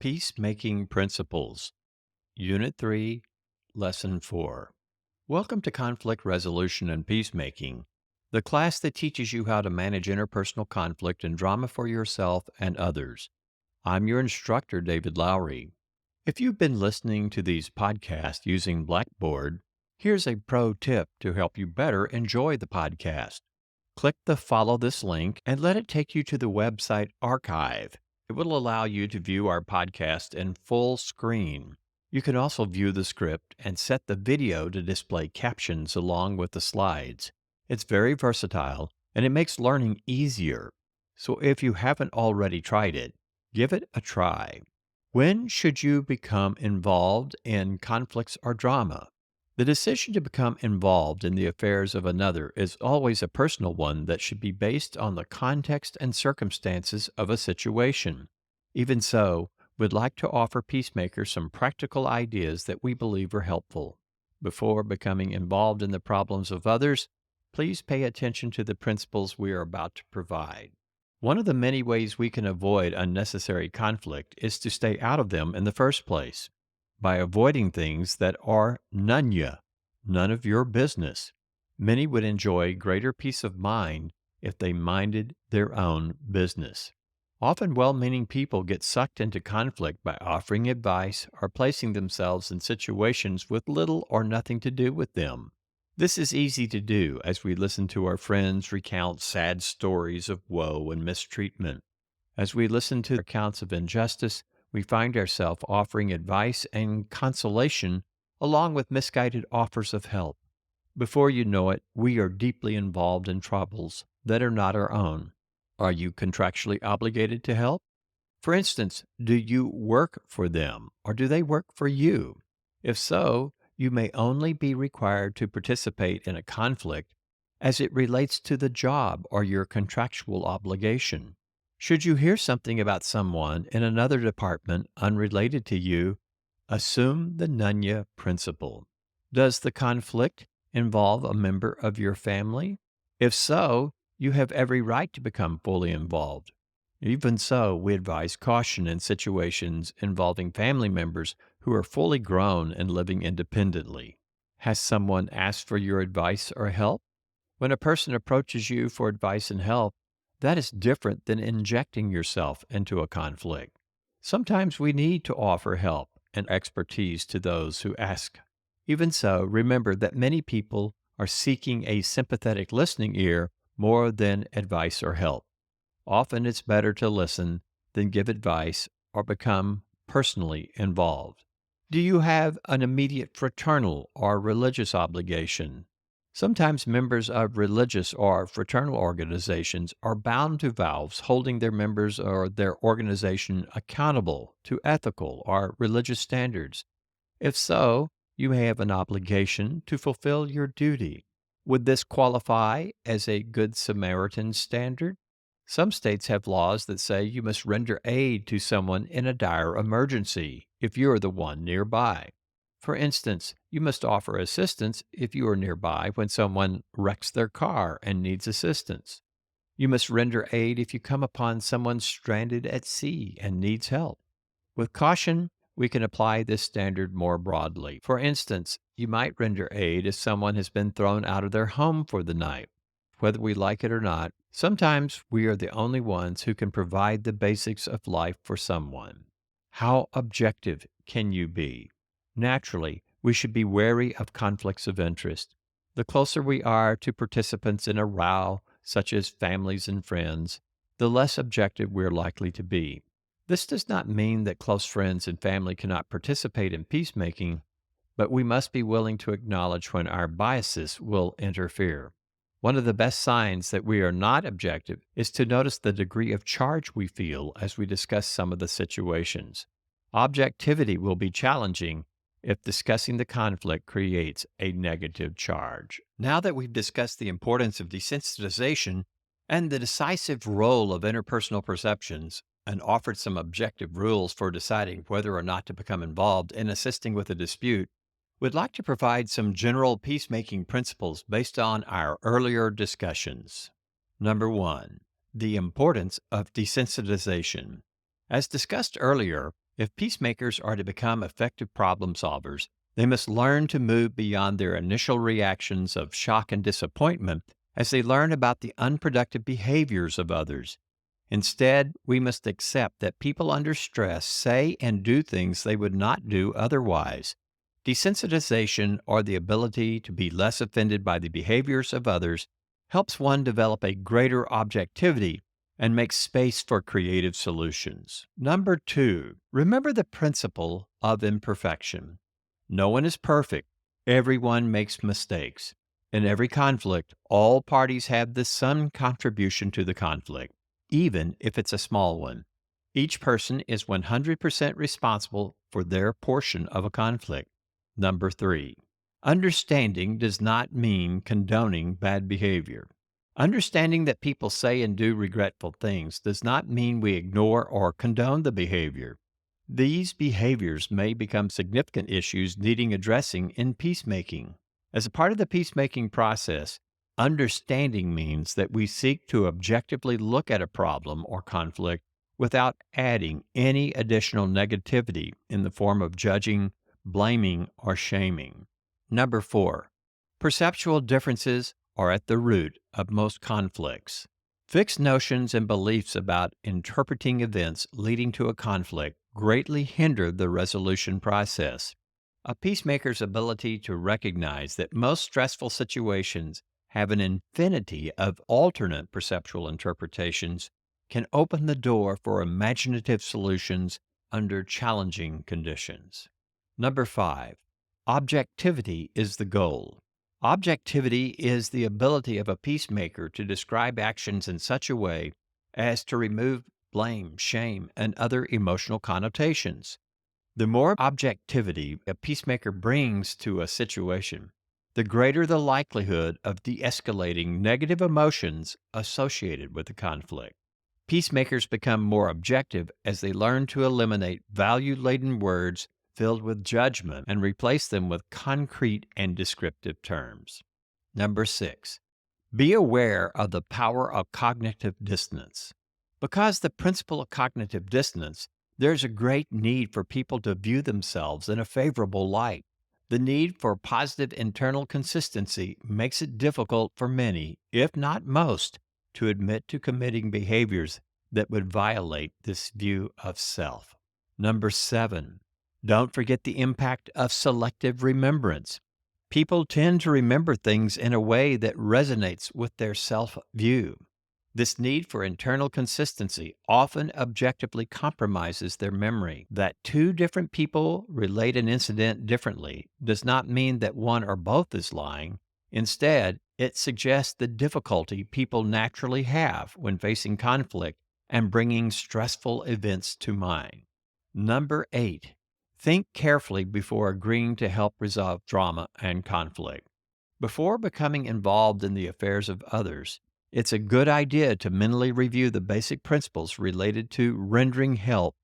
Peacemaking Principles, Unit 3, Lesson 4. Welcome to Conflict Resolution and Peacemaking, the class that teaches you how to manage interpersonal conflict and drama for yourself and others. I'm your instructor, David Lowry. If you've been listening to these podcasts using Blackboard, here's a pro tip to help you better enjoy the podcast. Click the Follow This link and let it take you to the website archive. It will allow you to view our podcast in full screen. You can also view the script and set the video to display captions along with the slides. It's very versatile and it makes learning easier. So if you haven't already tried it, give it a try. When should you become involved in conflicts or drama? The decision to become involved in the affairs of another is always a personal one that should be based on the context and circumstances of a situation. Even so, we'd like to offer Peacemaker some practical ideas that we believe are helpful. Before becoming involved in the problems of others, please pay attention to the principles we are about to provide. One of the many ways we can avoid unnecessary conflict is to stay out of them in the first place by avoiding things that are NUNYA, none of your business. Many would enjoy greater peace of mind if they minded their own business. Often well-meaning people get sucked into conflict by offering advice or placing themselves in situations with little or nothing to do with them. This is easy to do as we listen to our friends recount sad stories of woe and mistreatment. As we listen to accounts of injustice, we find ourselves offering advice and consolation along with misguided offers of help. Before you know it, we are deeply involved in troubles that are not our own. Are you contractually obligated to help? For instance, do you work for them or do they work for you? If so, you may only be required to participate in a conflict as it relates to the job or your contractual obligation. Should you hear something about someone in another department unrelated to you, assume the NUNYA Principle. Does the conflict involve a member of your family? If so, you have every right to become fully involved. Even so, we advise caution in situations involving family members who are fully grown and living independently. Has someone asked for your advice or help? When a person approaches you for advice and help, that is different than injecting yourself into a conflict. Sometimes we need to offer help and expertise to those who ask. Even so, remember that many people are seeking a sympathetic listening ear more than advice or help. Often it's better to listen than give advice or become personally involved. Do you have an immediate fraternal or religious obligation? Sometimes members of religious or fraternal organizations are bound to vows holding their members or their organization accountable to ethical or religious standards. If so, you have an obligation to fulfill your duty. Would this qualify as a Good Samaritan standard? Some states have laws that say you must render aid to someone in a dire emergency if you are the one nearby. For instance, you must offer assistance if you are nearby when someone wrecks their car and needs assistance. You must render aid if you come upon someone stranded at sea and needs help. With caution, we can apply this standard more broadly. For instance, you might render aid if someone has been thrown out of their home for the night. Whether we like it or not, sometimes we are the only ones who can provide the basics of life for someone. How objective can you be? Naturally, we should be wary of conflicts of interest. The closer we are to participants in a row, such as families and friends, the less objective we're likely to be. This does not mean that close friends and family cannot participate in peacemaking, but we must be willing to acknowledge when our biases will interfere. One of the best signs that we are not objective is to notice the degree of charge we feel as we discuss some of the situations. Objectivity will be challenging if discussing the conflict creates a negative charge. Now that we've discussed the importance of desensitization and the decisive role of interpersonal perceptions, and offered some objective rules for deciding whether or not to become involved in assisting with a dispute, we'd like to provide some general peacemaking principles based on our earlier discussions. Number 1, the importance of desensitization. As discussed earlier, If peacemakers are to become effective problem solvers, they must learn to move beyond their initial reactions of shock and disappointment as they learn about the unproductive behaviors of others. Instead, we must accept that people under stress say and do things they would not do otherwise. Desensitization, or the ability to be less offended by the behaviors of others, helps one develop a greater objectivity and make space for creative solutions. Number 2, remember the principle of imperfection. No one is perfect. Everyone makes mistakes. In every conflict, all parties have some contribution to the conflict, even if it's a small one. Each person is 100% responsible for their portion of a conflict. Number 3, understanding does not mean condoning bad behavior. Understanding that people say and do regretful things does not mean we ignore or condone the behavior. These behaviors may become significant issues needing addressing in peacemaking. As a part of the peacemaking process, understanding means that we seek to objectively look at a problem or conflict without adding any additional negativity in the form of judging, blaming, or shaming. Number 4, perceptual differences are at the root of most conflicts. Fixed notions and beliefs about interpreting events leading to a conflict greatly hinder the resolution process. A peacemaker's ability to recognize that most stressful situations have an infinity of alternate perceptual interpretations can open the door for imaginative solutions under challenging conditions. Number 5, objectivity is the goal. Objectivity is the ability of a peacemaker to describe actions in such a way as to remove blame, shame, and other emotional connotations. The more objectivity a peacemaker brings to a situation, the greater the likelihood of de escalating negative emotions associated with the conflict. Peacemakers become more objective as they learn to eliminate value laden words filled with judgment and replace them with concrete and descriptive terms. Number 6, be aware of the power of cognitive dissonance. Because the principle of cognitive dissonance, there's a great need for people to view themselves in a favorable light. The need for positive internal consistency makes it difficult for many, if not most, to admit to committing behaviors that would violate this view of self. Number 7, don't forget the impact of selective remembrance. People tend to remember things in a way that resonates with their self-view. This need for internal consistency often objectively compromises their memory. That two different people relate an incident differently does not mean that one or both is lying. Instead, it suggests the difficulty people naturally have when facing conflict and bringing stressful events to mind. Number 8, think carefully before agreeing to help resolve drama and conflict. Before becoming involved in the affairs of others, it's a good idea to mentally review the basic principles related to rendering help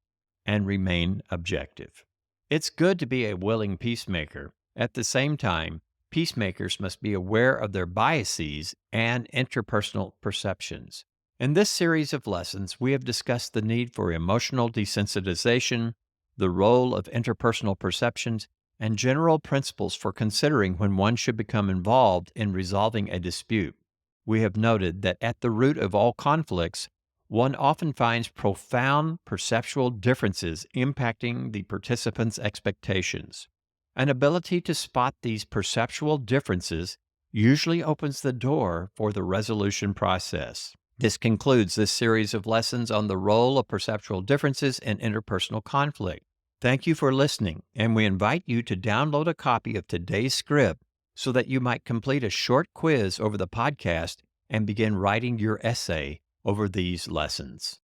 and remain objective. It's good to be a willing peacemaker. At the same time, peacemakers must be aware of their biases and interpersonal perceptions. In this series of lessons, we have discussed the need for emotional desensitization, the role of interpersonal perceptions, and general principles for considering when one should become involved in resolving a dispute. We have noted that at the root of all conflicts, one often finds profound perceptual differences impacting the participants' expectations. An ability to spot these perceptual differences usually opens the door for the resolution process. This concludes this series of lessons on the role of perceptual differences in interpersonal conflict. Thank you for listening, and we invite you to download a copy of today's script so that you might complete a short quiz over the podcast and begin writing your essay over these lessons.